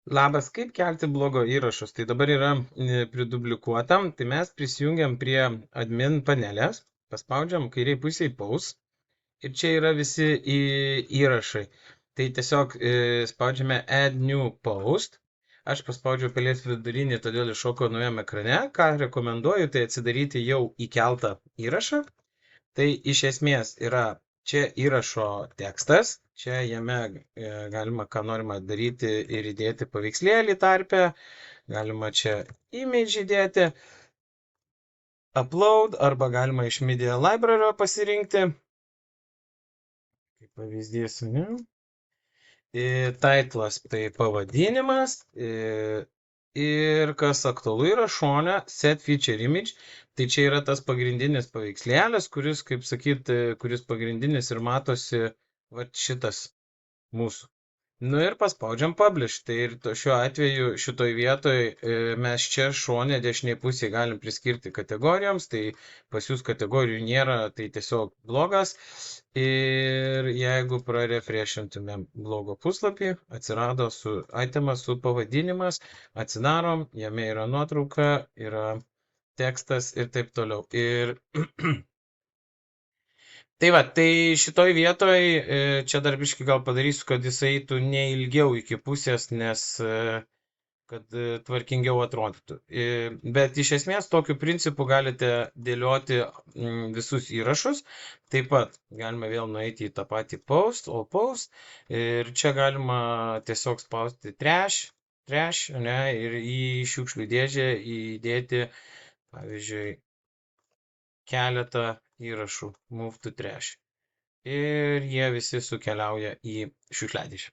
Labas, kaip kelti blogo įrašus? Tai dabar yra pridublikuota, tai mes prisijungiam prie admin panelės, paspaudžiam kairiai pusiai post ir čia yra visi įrašai. Tai tiesiog spaudžiame add new post. Aš paspaudžiau pelės vidurinį, todėl iššoko naujam ekrane. Ką rekomenduoju, tai atsidaryti jau įkeltą įrašą. Tai iš esmės yra čia įrašo tekstas, čia jame galima ką norima daryti ir įdėti paveikslėlį tarpe, galima čia image įdėti, upload arba galima iš media library pasirinkti, kaip pavyzdys, ne? Titlas tai pavadinimas ir kas aktualu yra šone set feature image, tai čia yra tas pagrindinis paveikslėlis, kuris, kaip sakyt, kuris pagrindinis ir matosi va šitas mūsų. Nu ir paspaudžiam publish. Tai ir šiuo atveju šitoj vietoj mes čia šone dešiniai pusėje galim priskirti kategorijoms, tai pas jūs kategorijų nėra, tai tiesiog blogas. Ir jeigu prarefreshintumėm blogo puslapį, atsirado itemas su pavadinimas, atsidarom, jame yra nuotrauka, yra tekstas ir taip toliau. Ir tai va, tai šitoj vietoj čia dar biškai gal padarysiu, kad jis eitų ne ilgiau iki pusės, nes kad tvarkingiau atrodytų. Bet iš esmės tokiu principu galite dėlioti visus įrašus. Taip pat galime vėl nueiti į tą patį post, all post. Ir čia galima tiesiog spausti trash, ne, ir į šiukšlių dėžę įdėti, pavyzdžiui, keletą įrašų move to trash. Ir jie visi sukeliauja į šiukšliadėžę.